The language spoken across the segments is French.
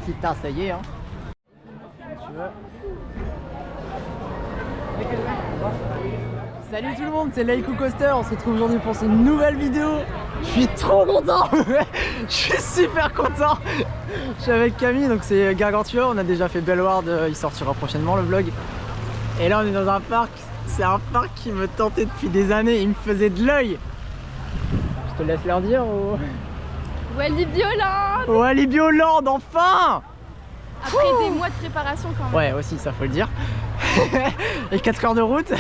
Putain, ça y est, hein. Tu veux. Salut tout le monde, c'est Laiku Coaster. On se retrouve aujourd'hui pour une nouvelle vidéo. Je suis trop content. Je suis super content. Je suis avec Camille, donc c'est Gargantua. On a déjà fait Bellward, il sortira prochainement le vlog. Et là on est dans un parc. C'est un parc qui me tentait depuis des années. Il me faisait de l'œil. Je te laisse leur dire ou... Walibi Holland. Walibi Holland, enfin. Après des mois de préparation quand même. Ouais, aussi, ça faut le dire. Et 4 heures de route.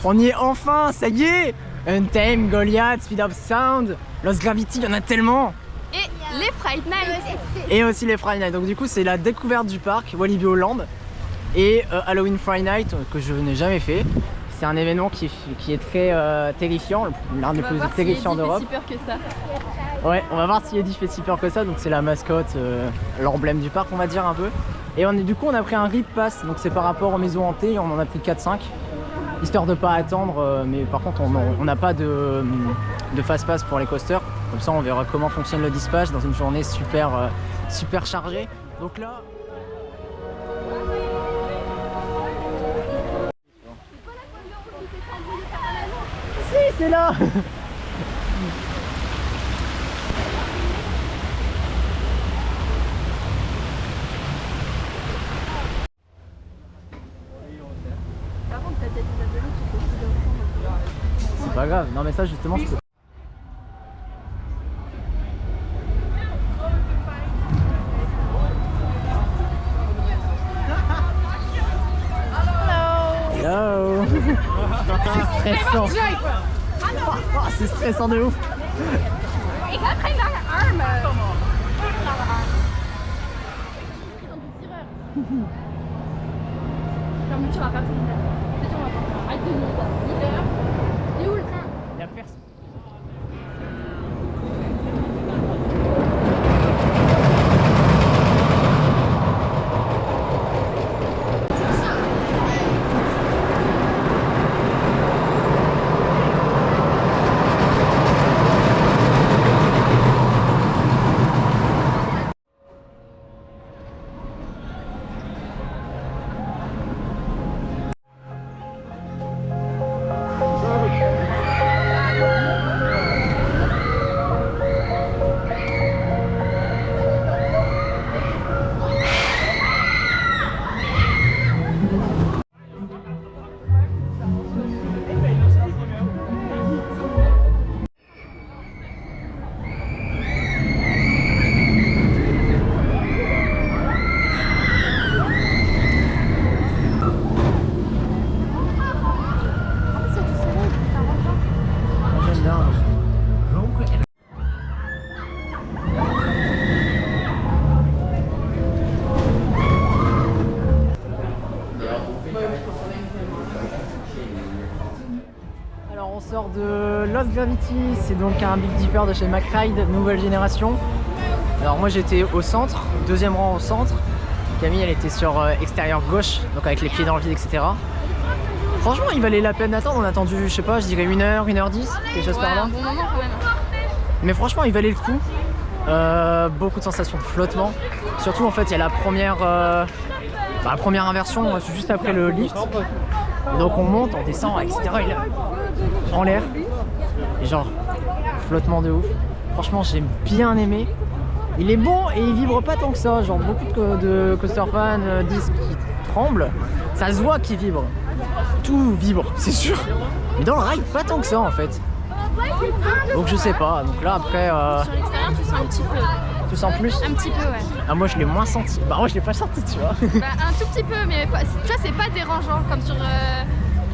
On y est enfin, ça y est. Untamed, Goliath, Speed of Sound, Lost Gravity, il y en a tellement. Et les Fright Night. Et aussi les Friday Night. Donc du coup c'est la découverte du parc Walibi Holland. Et Halloween Friday Night que je n'ai jamais fait. C'est un événement qui est très terrifiant, l'un des plus terrifiants d'Europe. Si peur que ça. Ouais, on va voir si Eddie fait si peur que ça. Donc c'est la mascotte, l'emblème du parc on va dire un peu. Et du coup on a pris un RIP Pass, donc c'est par rapport aux maisons hantées, on en a pris 4-5. Histoire de pas attendre, mais par contre on n'a pas de fast pass pour les coasters. Comme ça on verra comment fonctionne le dispatch dans une journée super chargée. Donc là... Si, c'est là. C'est pas grave, non mais ça justement je peux... Hello. C'est stressant. C'est stressant de ouf. Tu vas pas tout et où le train? Il y a personne. Alors on sort de Lost Gravity, c'est donc un Big Dipper de chez McRide, nouvelle génération. Alors moi j'étais au centre, deuxième rang au centre. Camille elle était sur extérieur gauche, donc avec les pieds dans le vide, etc. Franchement il valait la peine d'attendre, on a attendu je sais pas, je dirais 1h10, quelque chose par là. Un bon moment quand même. Mais franchement il valait le coup. Beaucoup de sensations de flottement. Surtout en fait il y a la première inversion juste après le lift. Donc on monte, on descend, etc. Il est en l'air. Et genre flottement de ouf. Franchement j'ai bien aimé. Il est bon et il vibre pas tant que ça. Genre beaucoup de coaster fans disent qu'il tremble. Ça se voit qu'il vibre. Tout vibre, c'est sûr. Mais dans le ride pas tant que ça en fait. Donc je sais pas, donc là après... Sur l'extérieur tu sens un petit peu. Tu sens plus? Un petit peu ouais. Ah moi je l'ai moins senti. Bah moi je l'ai pas senti tu vois. Bah, un tout petit peu mais tu vois c'est pas dérangeant comme sur...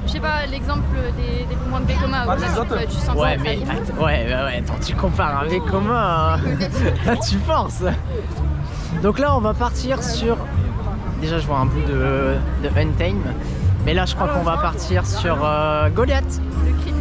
je sais pas l'exemple des mouvements de Vekoma où là, tu sens ouais que mais ça vibre. ouais attends tu compares un Vekoma là tu forces. Donc là on va partir sur... Déjà je vois un bout de Untamed. Mais là je crois qu'on va partir sur Goliath. Le crypte.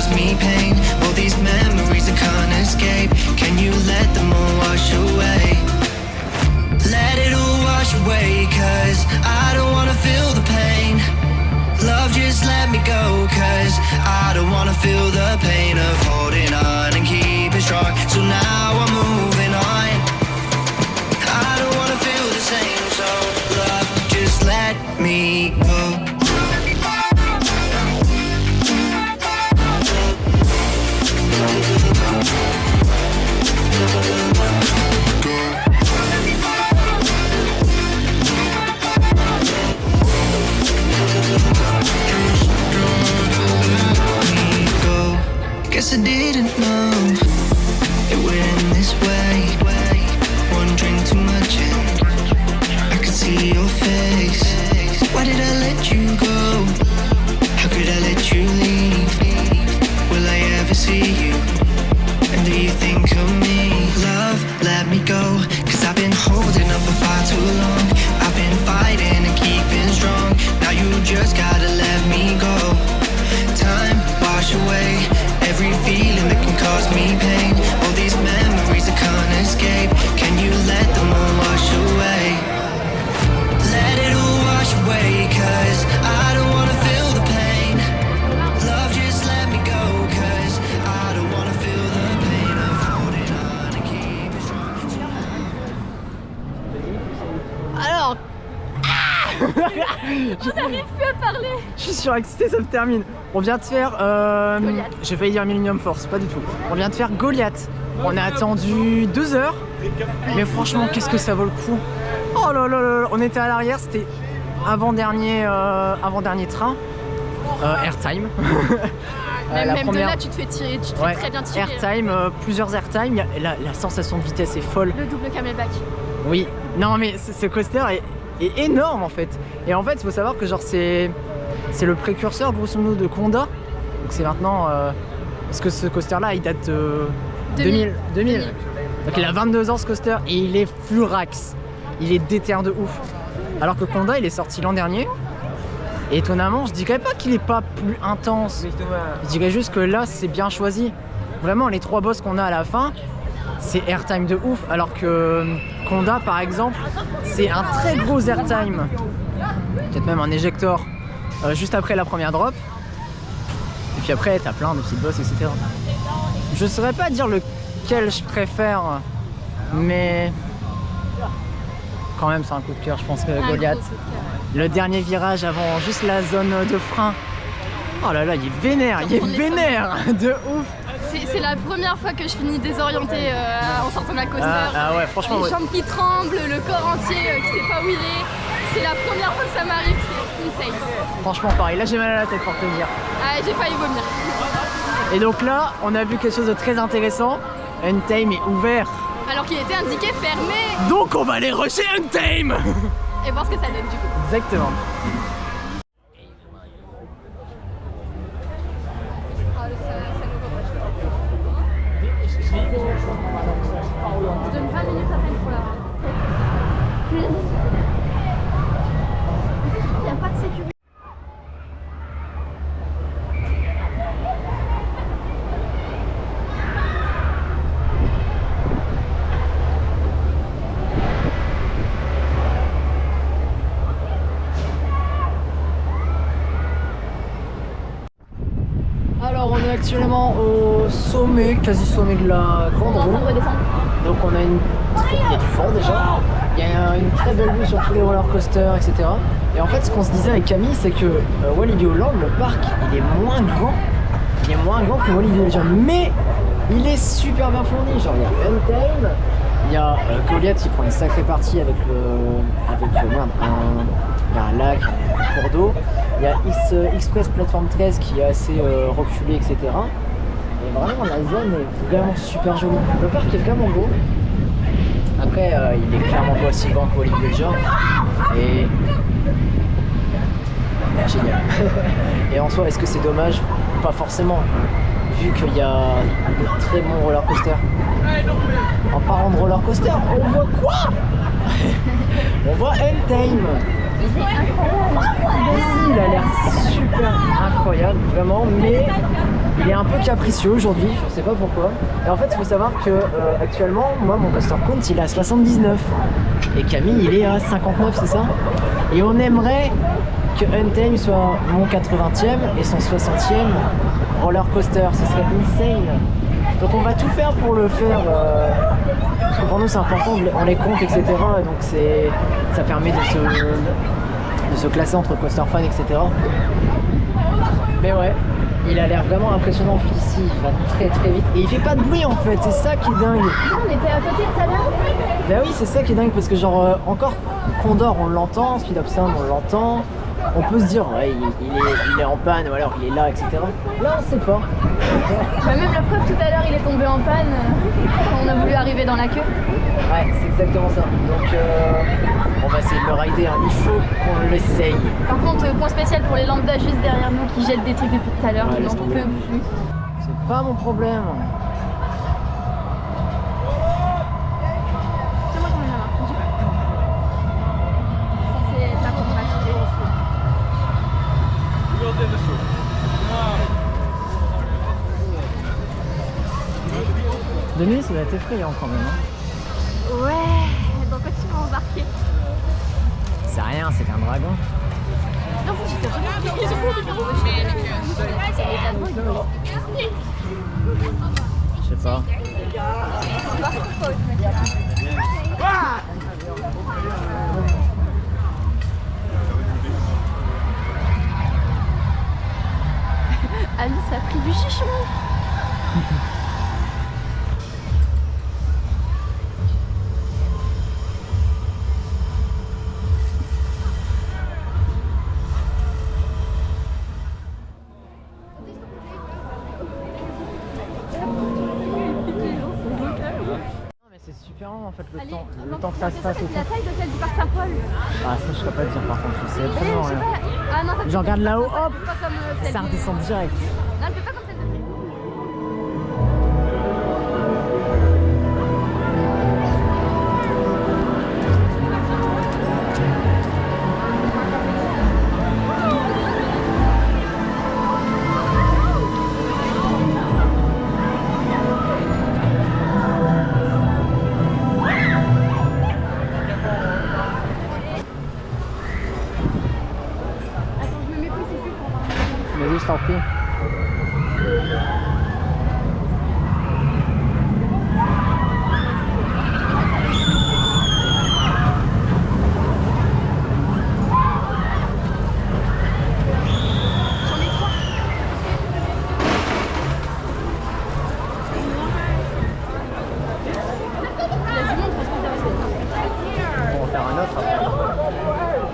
cause me pain. All these memories I can't escape. Can you let them all wash away? Let it all wash away, cause I don't wanna feel the pain. Love, just let me go, cause I don't wanna feel the pain of holding on and keeping strong. So now I'm moving on. I don't wanna feel the same, so love, just let me go. Guess I didn't know it went this way. One drink too much and I could see your face. Why did I let you go? How could I let you leave? Will I ever see you? And do you think of me? Love, let me go, cause I've been holding up for far too long. I've been fighting and keeping strong. Now you just gotta let me go. Time, wash away every feeling that can cause me pain. All these memories I can't escape. Can you let them all wash away? Let it all wash away, cause I don't wanna feel the pain. Love, just let me go, cause I don't wanna feel the pain of holding on and keeping strong. Alors, On n'arrive plus à parler. je suis surexcité, ça me termine. On vient de faire... j'ai failli dire Millennium Force, pas du tout. On vient de faire Goliath. On a attendu 2 heures. Mais franchement, qu'est-ce que ça vaut le coup. Oh là là là, on était à l'arrière, c'était avant-dernier train. Airtime. Même de là, tu te fais tirer, tu te fais très bien tirer. Airtime, plusieurs airtime. La sensation de vitesse est folle. Le double camelback. Oui, non mais ce coaster est énorme en fait. Et en fait, il faut savoir que genre c'est le précurseur grosso modo de Conda. Donc c'est maintenant parce que ce coaster là il date de 2000. Donc il a 22 ans ce coaster et il est furax. Il est déter de ouf. Alors que Conda il est sorti l'an dernier. Et étonnamment, je dirais pas qu'il est pas plus intense. Je dirais juste que là c'est bien choisi. Vraiment les 3 boss qu'on a à la fin, c'est airtime de ouf. Alors que Conda par exemple, c'est un très gros airtime. Peut-être même un éjector juste après la première drop. Et puis après t'as plein de petits boss, etc. Je saurais pas dire lequel je préfère, mais quand même c'est un coup de cœur, je pense que Goliath. Le dernier virage avant juste la zone de frein. Oh là là, il est vénère, de ouf. C'est la première fois que je finis désorientée en sortant de la coaster. Ah ouais, franchement. Les jambes qui tremblent, le corps entier qui sait pas où il est. C'est la première fois que ça m'arrive, c'est insane. Franchement pareil, là j'ai mal à la tête pour te dire. Ah, j'ai failli vomir. Et donc là, on a vu quelque chose de très intéressant. Untame est ouvert. Alors qu'il était indiqué fermé. Donc on va aller rusher Untame. Et voir ce que ça donne du coup. Exactement. Je donne 20 minutes à peine pour la... Il n'y a pas de sécurité. Alors on est actuellement au sommet, quasi sommet de la grande roue. Donc on a il y a du vent déjà. Il y a une très belle vue sur tous les roller coasters, etc. Et en fait ce qu'on se disait avec Camille, c'est que Walibi Holland, le parc, il est moins grand. Il est moins grand que Walibi Holland, mais il est super bien fourni. Genre il y a Untame, il y a Goliath qui prend une sacrée partie avec il y a un lac, un cours d'eau. Il y a Express Platform 13 qui est assez reculé, etc. Et vraiment la zone est vraiment super jolie. Le parc est vraiment beau. Après il est clairement pas aussi grand que Walibi Holland. Et génial. Et en soi, est-ce que c'est dommage? Pas forcément. Vu qu'il y a de très bons roller coasters. En parlant de roller coaster, on voit quoi? On voit Untame. Ici, il a l'air super super incroyable, vraiment, mais il est un peu capricieux aujourd'hui, je sais pas pourquoi. Et en fait, il faut savoir que actuellement, moi, mon coaster count, il est à 79. Et Camille, il est à 59, c'est ça? Et on aimerait que Untamed soit mon 80e et son 60e roller coaster, ce serait insane. Donc on va tout faire pour le faire, parce que pour nous c'est important, on les compte, etc. Donc ça permet de se classer entre coaster fans, etc. Mais ouais, il a l'air vraiment impressionnant ici, il va très très vite. Et il fait pas de bruit en fait, c'est ça qui est dingue. On était à côté tout à l'heure. Bah oui, c'est ça qui est dingue, parce que genre encore Condor on l'entend, Speed of Sound on l'entend. On peut se dire, ouais, il est en panne, ou alors il est là, etc. Là, on sait pas. Bah, même la preuve, tout à l'heure, il est tombé en panne quand on a voulu arriver dans la queue. Ouais, c'est exactement ça. Donc, on va essayer de le rider, hein. Il faut qu'on l'essaye. Par contre, point spécial pour les lambdas juste derrière nous qui jettent des trucs depuis tout à l'heure, Ouais, je laisse n'en peux tomber. plus. C'est pas mon problème. C'est moi qui en ai la main, je sais pas. Ça, c'est la compatibilité. De nuit, ça doit être effrayant quand même. Hein. Ouais, dans quoi tu m'as embarqué? C'est rien, c'est qu'un dragon. Non, faut que j'étais Je sais pas. Alice a pris du chichon. Non mais c'est super long en fait le temps que ça se passe et C'est la tout. taille de celle du parc Saint-Paul. Ah ça je sais pas te dire par contre, je sais Eh, absolument je sais rien. pas. Ah non, ça Je regarde là-haut, hop, elle fait pas comme celle ça du- redescend direct. Non, elle fait pas comme celle de Attends, je me mets plus ici pour voir. Vas-y, je t'en prie. J'en ai trois. Il y a du monde parce que On va faire un autre après.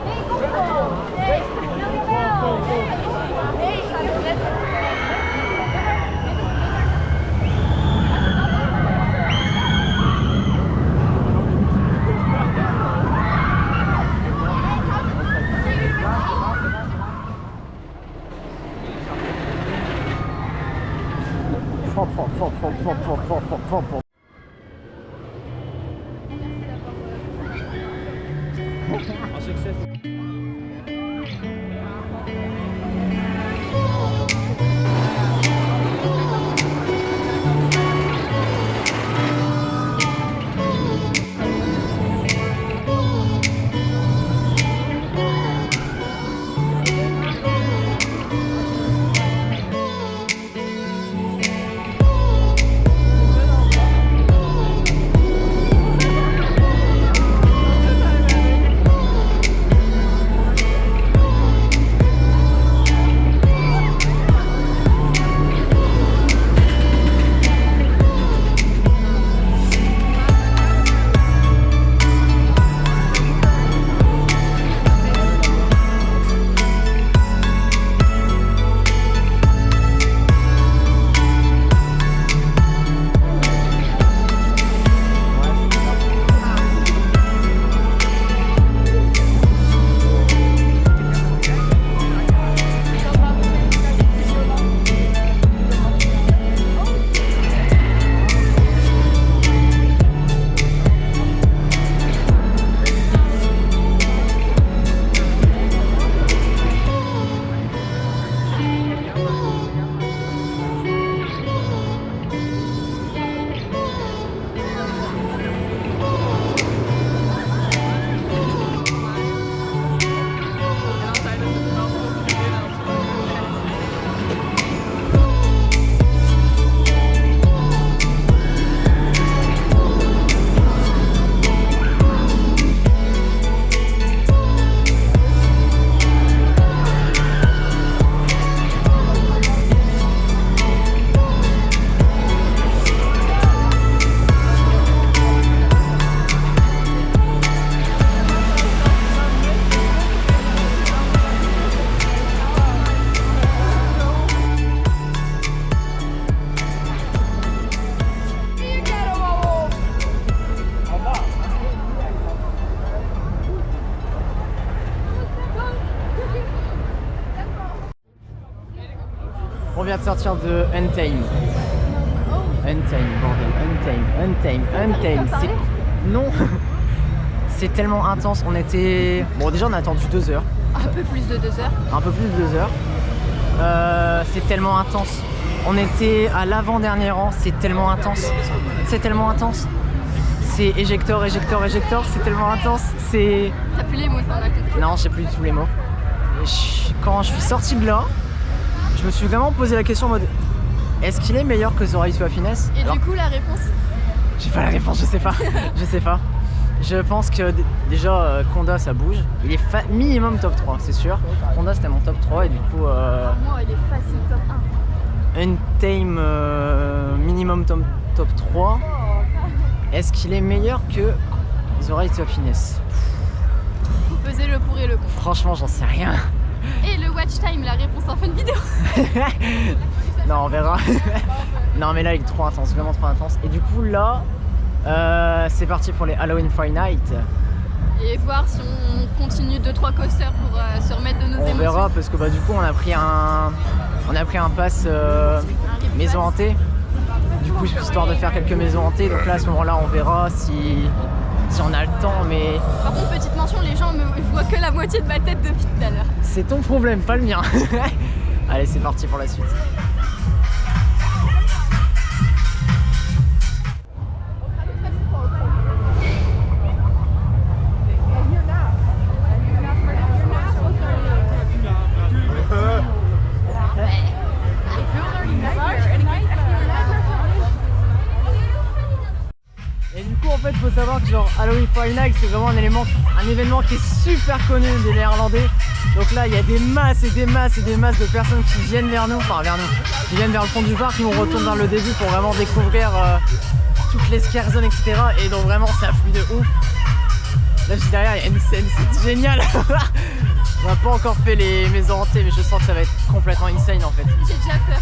On vient de sortir de Untamed. Untamed, bordel. Untamed. C'est... Non. C'est tellement intense. On était... Bon, déjà, on a attendu 2 heures. Un peu plus de 2 heures. Un peu plus de 2 heures. C'est tellement intense. On était à l'avant-dernier rang. C'est tellement intense. C'est tellement intense. C'est éjector. C'est tellement intense. C'est... T'as plus les mots, ça, on a compris. Non, j'ai plus du tout les mots. Et quand je suis sorti de là, je me suis vraiment posé la question en mode est-ce qu'il est meilleur que The Race to Happiness? Et alors, du coup, la réponse? J'ai pas la réponse, je sais pas. Je sais pas. Je pense que déjà Conda ça bouge. Il est minimum top 3, c'est sûr. Conda c'était mon top 3 et du coup. Pour moi, il est facile top 1. Untamed minimum top 3. Est-ce qu'il est meilleur que The Race to Happiness? Faut peser le pour et le contre. Franchement, j'en sais rien. Et le watch time, la réponse en fin de vidéo. Non, on verra. Non, mais là, il est trop intense, vraiment trop intense. Et du coup, là, c'est parti pour les Halloween Friday Night. Et voir si on continue 2-3 coasters pour se remettre de nos émotions. On verra, parce que bah, du coup, on a pris un pass maison hantée. Du coup, histoire de faire quelques maisons hantées. Donc là, à ce moment-là, on verra si on a le temps. Mais par contre, petite mention, les gens me voient que la moitié de ma tête depuis tout à l'heure. C'est ton problème, pas le mien. Allez, c'est parti pour la suite. Et du coup, en fait, il faut savoir que genre Halloween Friday Night, c'est vraiment un événement qui est super connu des Néerlandais. Donc là, il y a des masses et des masses et des masses de personnes qui viennent vers nous, qui viennent vers le fond du parc. Nous, on retourne vers le début pour vraiment découvrir toutes les scare zones, etc. Et donc vraiment, ça afflue de ouf. Là, juste derrière, il y a une scène, c'est génial. On n'a pas encore fait les maisons hantées, mais je sens que ça va être complètement insane en fait. J'ai déjà peur.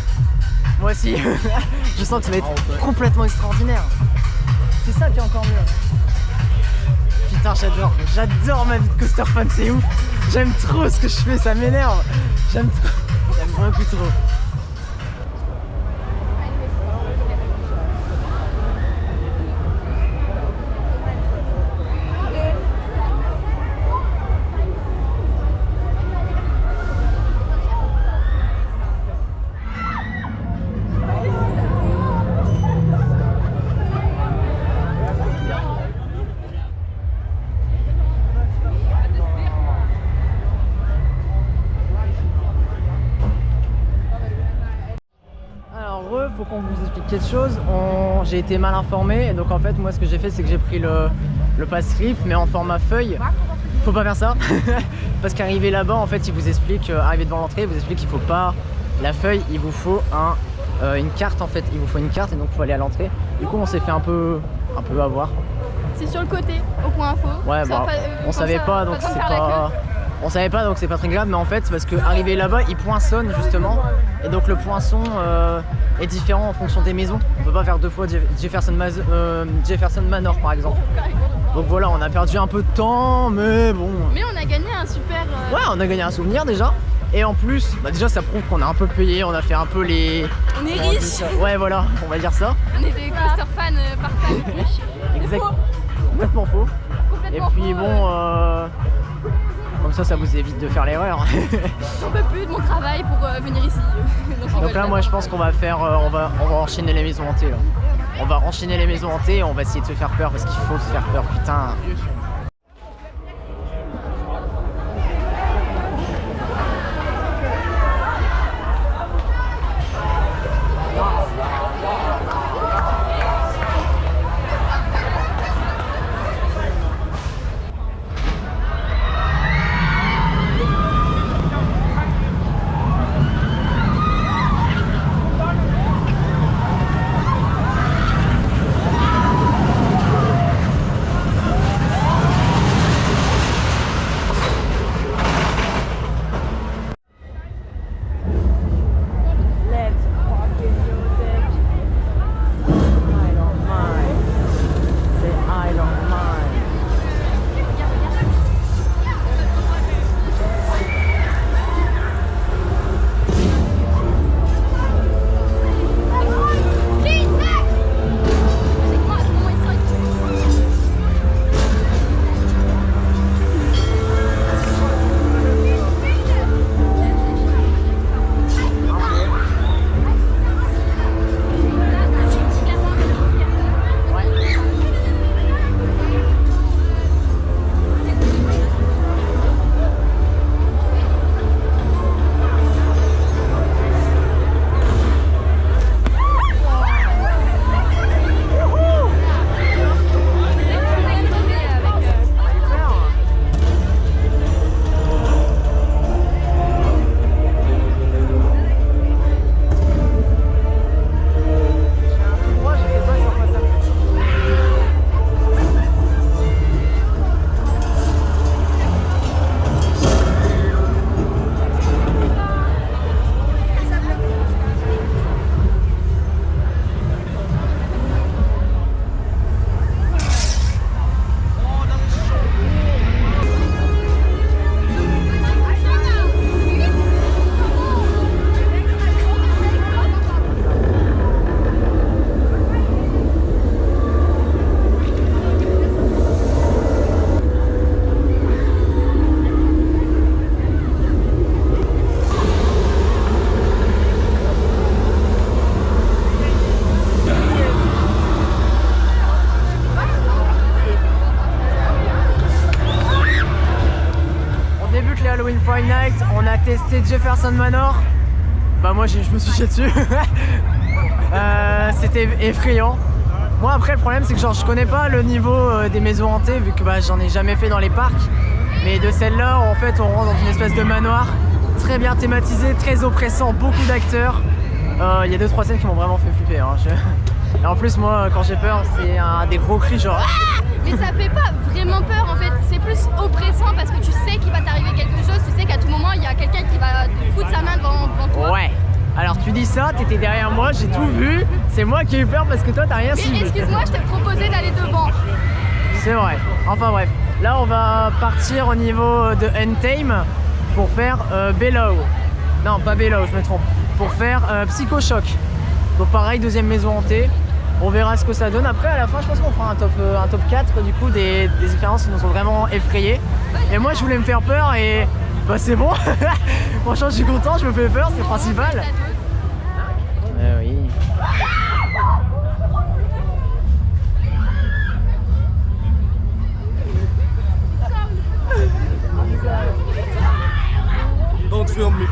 Moi aussi. Je sens que ça va être complètement extraordinaire. C'est ça qui est encore mieux. Putain, j'adore ma vie de coaster fan, c'est ouf. J'aime trop ce que je fais, ça m'énerve. J'aime beaucoup trop. Faut qu'on vous explique quelque chose. J'ai été mal informé et donc en fait moi ce que j'ai fait c'est que j'ai pris le pass slip mais en format feuille. Faut pas faire ça parce qu'arrivé là-bas en fait il vous explique, arrivé devant l'entrée il vous explique qu'il faut pas la feuille, il vous faut une carte en fait, il vous faut une carte et donc il faut aller à l'entrée. Du coup on s'est fait un peu avoir. C'est sur le côté, au point info. Ouais bah on savait pas donc c'est pas... On savait pas donc c'est pas très grave mais en fait c'est parce que arrivé là-bas il poinçonne justement et donc le poinçon est différent en fonction des maisons. On peut pas faire 2 fois Jefferson Manor par exemple. Donc voilà on a perdu un peu de temps mais bon. Mais on a gagné un super... Ouais on a gagné un souvenir déjà. Et en plus bah déjà ça prouve qu'on a un peu payé, on a fait un peu les... On est riches. Ouais voilà on va dire ça. On est des coaster fans parfaits. Exact. Complètement faux. Complètement et puis faux, bon comme ça vous évite de faire l'erreur. J'en peux plus de mon travail pour venir ici. Donc là moi je pense qu'on va faire, on va enchaîner les maisons hantées là. On va enchaîner les maisons hantées et on va essayer de se faire peur parce qu'il faut se faire peur, putain. testé Jefferson Manor. Bah moi je me suis chié dessus. C'était effrayant. Moi après le problème c'est que genre je connais pas le niveau des maisons hantées vu que bah, j'en ai jamais fait dans les parcs. Mais de celle-là en fait on rentre dans une espèce de manoir très bien thématisé, très oppressant, beaucoup d'acteurs. Il y a 2-3 scènes qui m'ont vraiment fait flipper. Hein. Et en plus moi quand j'ai peur c'est des gros cris genre ah. Mais ça fait pas vraiment peur en fait, c'est plus oppressant parce que tu sais qu'il va t'arriver quelque chose, tu sais qu'à tout moment il y a quelqu'un qui va te foutre sa main devant toi. Ouais. Alors tu dis ça, t'étais derrière moi, j'ai tout vu, c'est moi qui ai eu peur parce que toi t'as rien suivi. Mais excuse-moi, je t'ai proposé d'aller devant. C'est vrai, enfin bref. Là on va partir au niveau de Untamed pour faire Bellow. Non pas Bellow, je me trompe. Pour faire Psycho Shock. Donc pareil, deuxième maison hantée. On verra ce que ça donne. Après à la fin je pense qu'on fera un top 4 du coup des expériences qui nous ont vraiment effrayés. Et moi je voulais me faire peur et bah c'est bon. Franchement je suis content, je me fais peur, c'est le principal. Oui. Don't film me.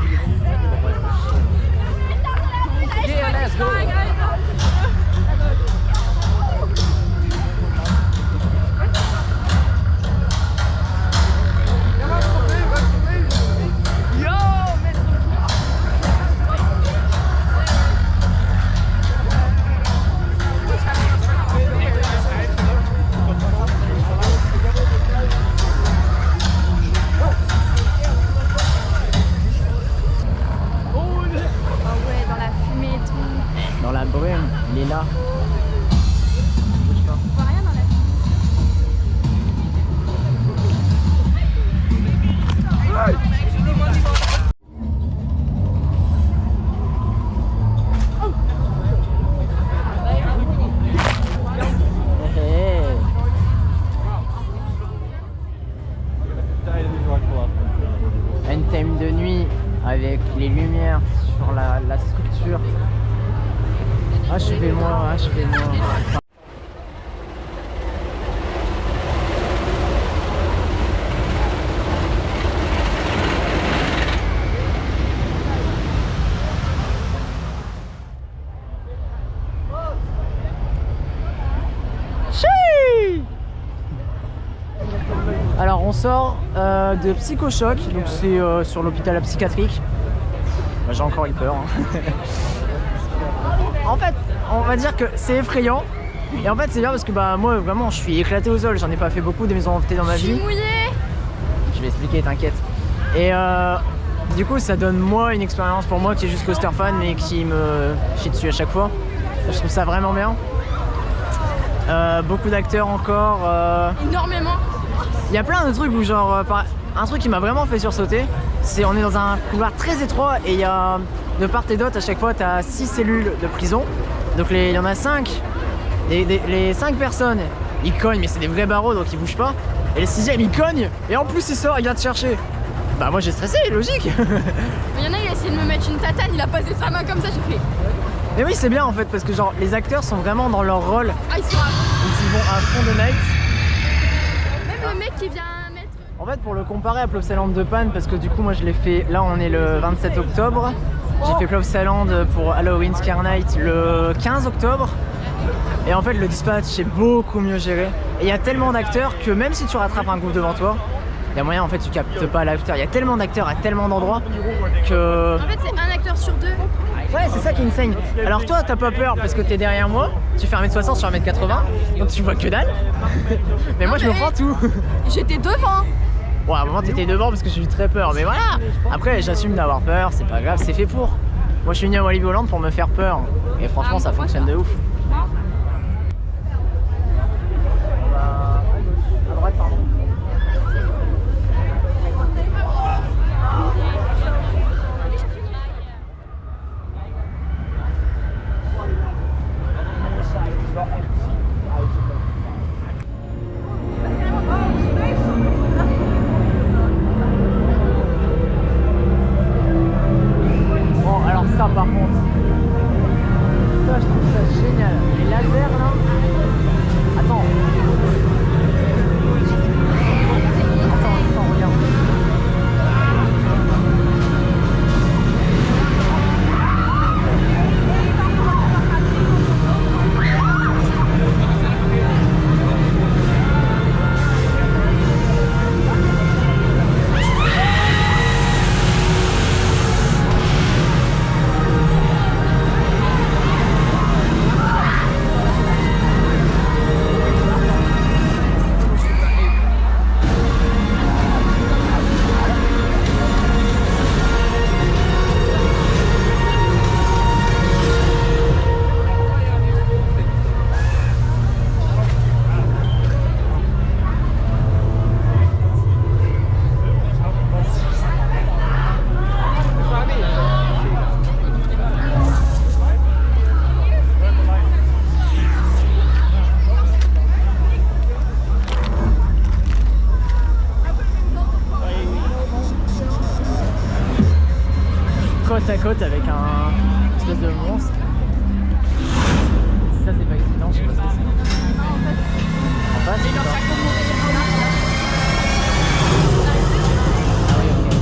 Yeah, let's go. Dans la brume, il est là. Bouge pas. On voit rien dans la Un thème de nuit avec les lumières sur la structure. Achevez-moi, achevez-moi. Alors on sort de Psycho Shock, donc c'est sur l'hôpital psychiatrique. Bah, j'ai encore eu peur. Hein. En fait, on va dire que c'est effrayant. Et en fait, c'est bien parce que bah moi vraiment, je suis éclaté aux sols. J'en ai pas fait beaucoup des maisons hantées dans ma vie. Je suis mouillée. Je vais expliquer, t'inquiète. Et du coup, ça donne moi une expérience pour moi qui est juste coaster fan mais qui me chie dessus à chaque fois. Je trouve ça vraiment bien. Beaucoup d'acteurs encore. Énormément. Il y a plein de trucs où genre un truc qui m'a vraiment fait sursauter, c'est on est dans un couloir très étroit et il y a de part et d'autre à chaque fois tu as 6 cellules de prison. Donc il y en a 5. Les 5 personnes ils cognent mais c'est des vrais barreaux donc ils bougent pas. Et le 6ème il cogne et en plus il sort, il vient te chercher. Bah moi j'ai stressé, logique. Il y en a, il a essayé de me mettre une tatane, il a passé sa main comme ça, j'ai fait. Mais oui c'est bien en fait parce que genre les acteurs sont vraiment dans leur rôle. Ah ils sont à fond. Ils vont à fond de night. Même le mec qui vient mettre... En fait pour le comparer à Plopsaland de Panne parce que du coup moi je l'ai fait, là on est le 27 octobre. J'ai fait Plopsaland pour Halloween Scare Night le 15 octobre. Et en fait le dispatch est beaucoup mieux géré. Et il y a tellement d'acteurs que même si tu rattrapes un groupe devant toi, il y a moyen en fait tu captes pas l'acteur. Il y a tellement d'acteurs à tellement d'endroits que... En fait c'est un acteur sur 2. Ouais c'est ça qui me saigne. Alors toi t'as pas peur parce que t'es derrière moi, tu fais 1m60 sur 1m80, donc tu vois que dalle. Mais moi je me prends tout. J'étais devant. Bon à un moment t'étais devant parce que j'ai eu très peur, mais voilà. Après j'assume d'avoir peur, c'est pas grave, c'est fait pour. Moi je suis venu à Walibi Holland pour me faire peur. Et franchement ça fonctionne de ouf. À droite pardon. Bon alors ça par contre, ça je trouve ça génial. Les lasers là. Attends. à côte avec un espèce de monstre. Ça c'est pas excitant, je sais pas ce que c'est. En face, c'est quoi? Ah oui, ok.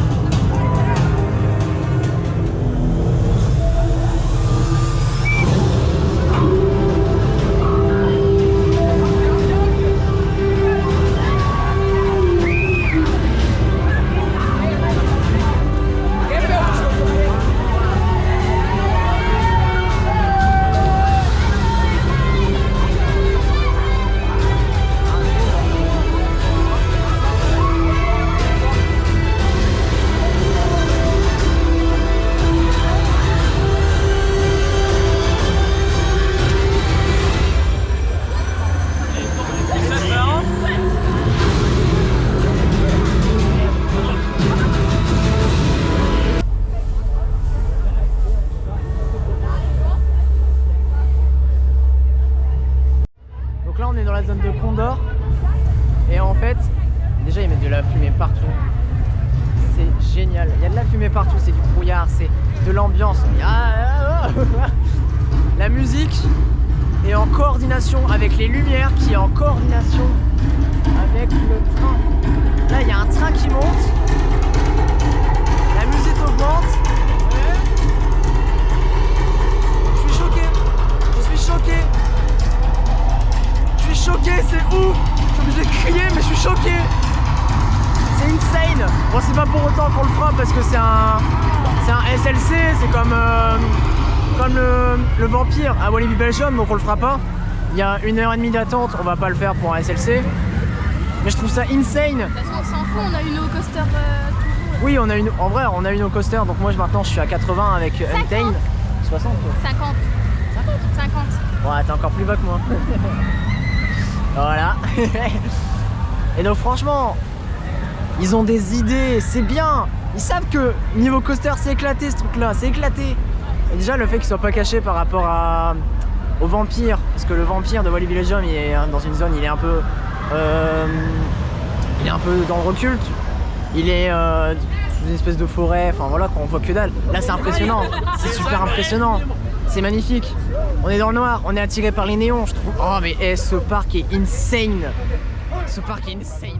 Donc là on est dans la zone de Condor et en fait déjà ils mettent de la fumée partout, c'est génial, il y a de la fumée partout, c'est du brouillard, c'est de l'ambiance, la musique est en coordination avec les lumières qui est en coordination avec le train. Là il y a un train qui monte, la musique augmente. Je suis choqué, je suis choqué. Je suis choqué, c'est ouf! Je suis obligé de crier, mais je suis choqué! C'est insane! Bon, c'est pas pour autant qu'on le fera parce que c'est un SLC, c'est comme le vampire à Walibi Belgium, donc on le fera pas. Il y a 1h30 d'attente, on va pas le faire pour un SLC. Mais je trouve ça insane! De toute façon, on s'en fout, on a une coaster toujours. Oui, en vrai, on a une coaster, donc moi maintenant je suis à 80 avec Untamed. 60 quoi. 50. 50. Ouais, t'es encore plus bas que moi. Voilà. Et donc franchement, ils ont des idées, c'est bien. Ils savent que niveau coaster c'est éclaté ce truc là, c'est éclaté. Et déjà le fait qu'il soit pas caché par rapport au vampire, parce que le vampire de Walibi Belgium il est dans une zone, il est un peu dans le recul. Il est dans une espèce de forêt, enfin voilà, quand on voit que dalle. Là c'est impressionnant, c'est super impressionnant. C'est magnifique. On est dans le noir, on est attiré par les néons, je trouve. Oh mais ce parc est insane. Ce parc est insane.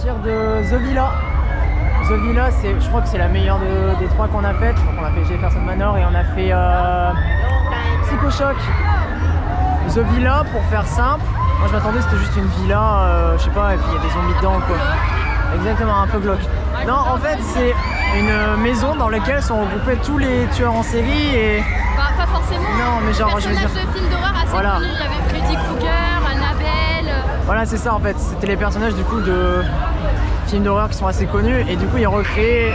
sortir de The Villa. The Villa, je crois que c'est la meilleure des 3 qu'on a faites. Donc on a fait Jefferson Manor et on a fait Psycho Shock. The Villa, pour faire simple, moi je m'attendais c'était juste une villa, je sais pas, et puis il y a des zombies dedans quoi. Exactement, un peu glauque. Non, en fait c'est une maison dans laquelle sont regroupés tous les tueurs en série et... Bah pas forcément. Non, mais genre je veux dire... Personnages de films d'horreur assez connus, il y avait Freddy Krueger, Annabelle... Voilà, c'est ça en fait, c'était les personnages du coup de films d'horreur qui sont assez connus et du coup ils recréent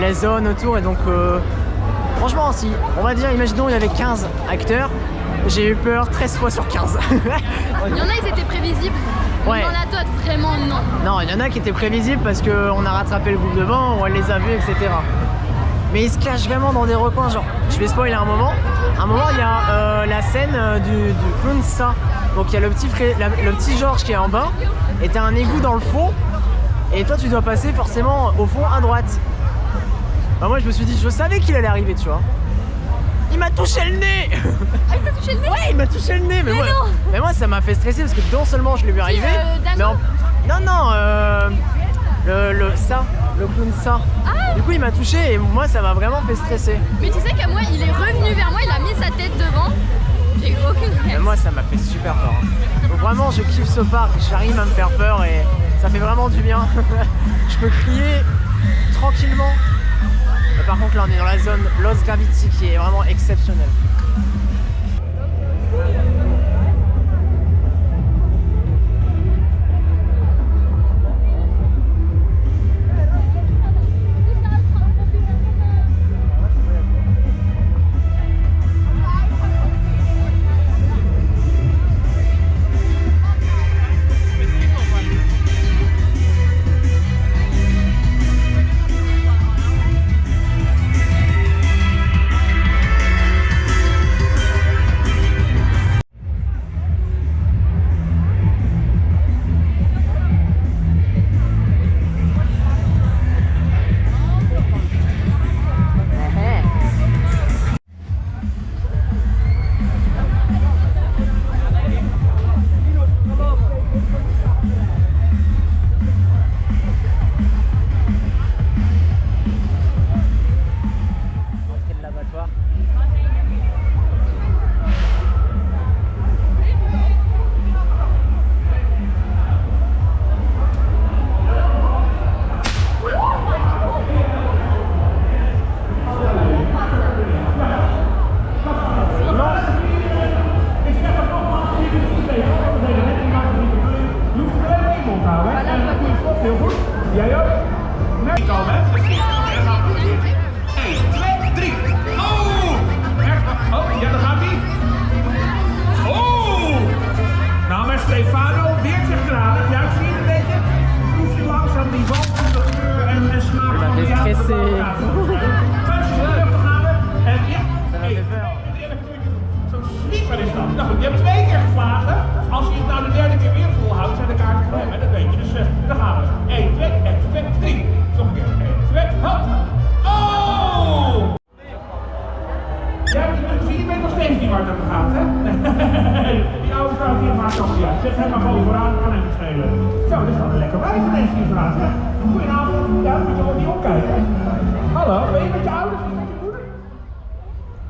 les zones autour et donc franchement si, on va dire, imaginons il y avait 15 acteurs, j'ai eu peur 13 fois sur 15. Il y en a ils étaient prévisibles, ouais. Il y en a d'autres vraiment non. Non, il y en a qui étaient prévisibles parce qu'on a rattrapé le groupe devant, on les a vus, etc. Mais ils se cachent vraiment dans des recoins, genre, je vais spoiler un moment. À un moment, il y a la scène du clown Ça. Donc il y a le petit Georges qui est en bas, et t'as un égout dans le fond, et toi tu dois passer forcément au fond à droite. Bah moi je me suis dit, je savais qu'il allait arriver, tu vois. Il m'a touché le nez. Ah il t'a touché le nez? Ouais, il m'a touché le nez, mais moi ça m'a fait stresser parce que non seulement je l'ai vu arriver, mais non, le clown Ça. Ah. Du coup il m'a touché et moi ça m'a vraiment fait stresser. Mais tu sais qu'à moi il est revenu vers moi, il a mis sa tête devant. J'ai aucune crainte. Mais moi ça m'a fait super peur. Donc vraiment je kiffe ce parc, j'arrive à me faire peur et ça fait vraiment du bien. Je peux crier tranquillement. Mais par contre là on est dans la zone Lost Gravity qui est vraiment exceptionnelle.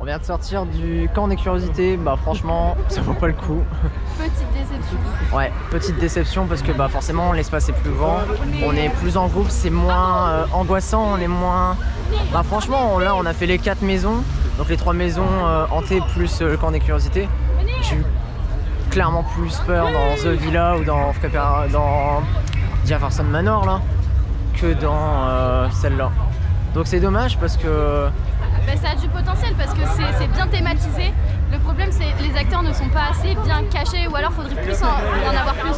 On vient de sortir du camp des curiosités, bah franchement ça vaut pas le coup. Petite déception. Ouais, petite déception parce que bah forcément l'espace est plus grand, on est plus en groupe, c'est moins angoissant, on est moins... Bah franchement là on a fait les 4 maisons, donc les 3 maisons hantées plus le camp des curiosités. J'ai eu clairement plus peur dans The Villa ou dans Jefferson Manor là que dans celle-là. Donc c'est dommage parce que... Bah, ça a du potentiel parce que c'est bien thématisé. Le problème c'est que les acteurs ne sont pas assez bien cachés ou alors faudrait plus en avoir plus.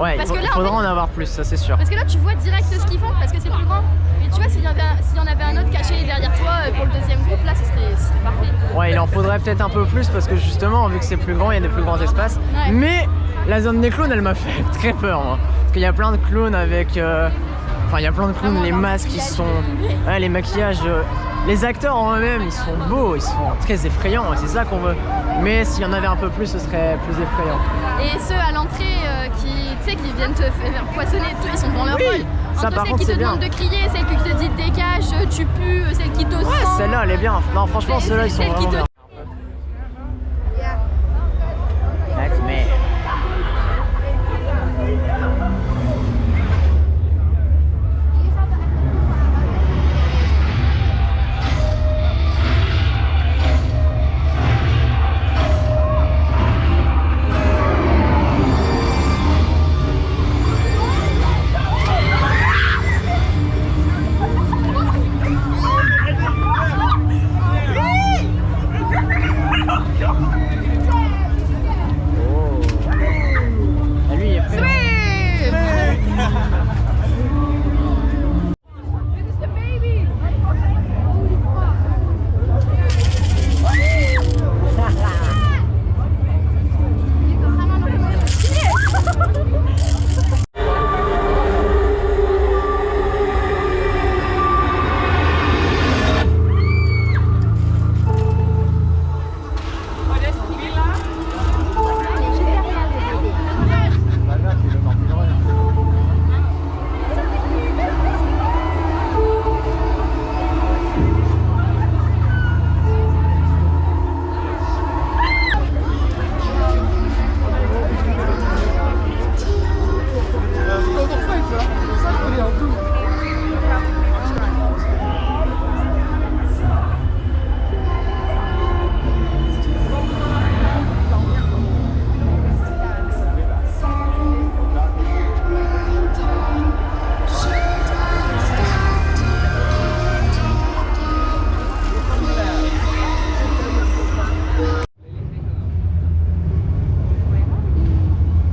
Ouais, parce il faudra en avoir plus, ça c'est sûr. Parce que là tu vois direct ce qu'ils font parce que c'est plus grand. Mais tu vois s'il y en avait un autre caché derrière toi pour le deuxième groupe là ce serait parfait. Ouais, il en faudrait peut-être un peu plus parce que justement vu que c'est plus grand il y a des plus grands espaces. Ouais. Mais la zone des clowns elle m'a fait très peur moi. Parce qu'il y a plein de clowns avec... Enfin il y a plein de clowns, les masques qui sont... Ouais, les maquillages... Les acteurs en eux-mêmes, ils sont beaux, ils sont très effrayants, et c'est ça qu'on veut. Mais s'il y en avait un peu plus, ce serait plus effrayant. Et ceux à l'entrée qui viennent te faire poissonner, ils sont dans leur rôle. Ça par celle contre qui c'est te bien. demande de crier, celle qui te dit dégage, tu pues, celle qui te sent. Ouais, celle-là elle est bien. Non, franchement, ceux-là ils sont celle qui vraiment te... bien. That's me.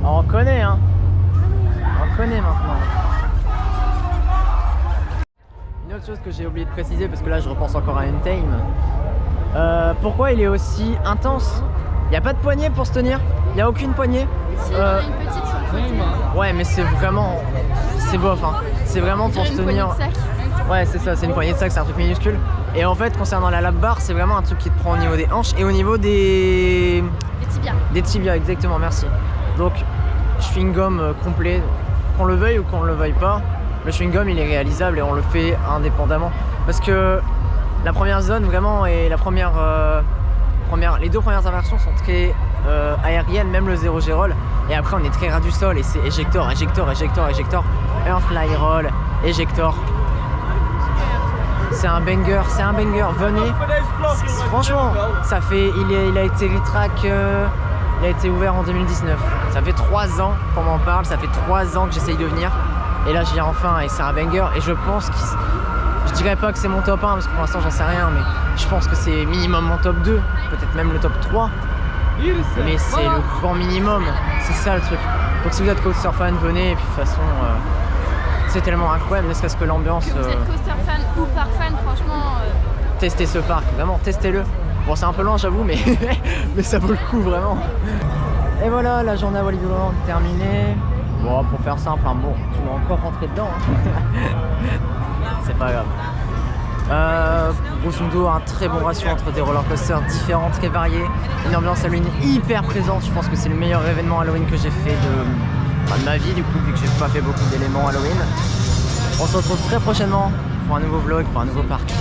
On connaît, hein. On connaît maintenant. Une autre chose que j'ai oublié de préciser, parce que là je repense encore à Untamed. Pourquoi il est aussi intense? Il n'y a pas de poignée pour se tenir? Il n'y a aucune poignée? Si, il y en a une petite sur le côté. Ouais, mais c'est vraiment... C'est bof, hein. C'est vraiment pour se tenir... Une poignée de sac. Ouais, c'est ça, c'est une poignée de sac, c'est un truc minuscule. Et en fait, concernant la lap bar, c'est vraiment un truc qui te prend au niveau des hanches et au niveau des... Des tibias. Des tibias, exactement, merci. Donc, chewing-gum complet, qu'on le veuille ou qu'on le veuille pas, le chewing-gum il est réalisable et on le fait indépendamment. Parce que la première zone vraiment et la les deux premières inversions sont très aériennes, même le 0 G-roll. Et après on est très ras du sol et c'est éjector, éjector, éjector, éjector, un fly roll, éjector. C'est un banger, venez. Franchement, ça fait, il a été retrack, il a été ouvert en 2019. Ça fait 3 ans qu'on m'en parle, ça fait 3 ans que j'essaye de venir. Et là, j'y viens enfin et c'est un banger. Et je pense je dirais pas que c'est mon top 1 parce que pour l'instant, j'en sais rien, mais je pense que c'est minimum mon top 2, peut-être même le top 3. Mais c'est le grand minimum, c'est ça le truc. Donc si vous êtes coaster fan, venez. Et puis de toute façon, c'est tellement incroyable, ne serait-ce que l'ambiance. Que vous êtes coaster fan ou park fan, franchement. Testez ce parc, vraiment, testez-le. Bon, c'est un peu loin, j'avoue, mais mais ça vaut le coup, vraiment. Et voilà, la journée à Walibi Land terminée. Bon, pour faire simple, hein, bon, tu vas encore rentrer dedans. Hein. C'est pas grave. Grosso modo, un très bon ratio entre des roller coasters différents, très variés. Une ambiance Halloween hyper présente. Je pense que c'est le meilleur événement Halloween que j'ai fait de ma vie, du coup, vu que j'ai pas fait beaucoup d'éléments Halloween. On se retrouve très prochainement pour un nouveau vlog, pour un nouveau parc.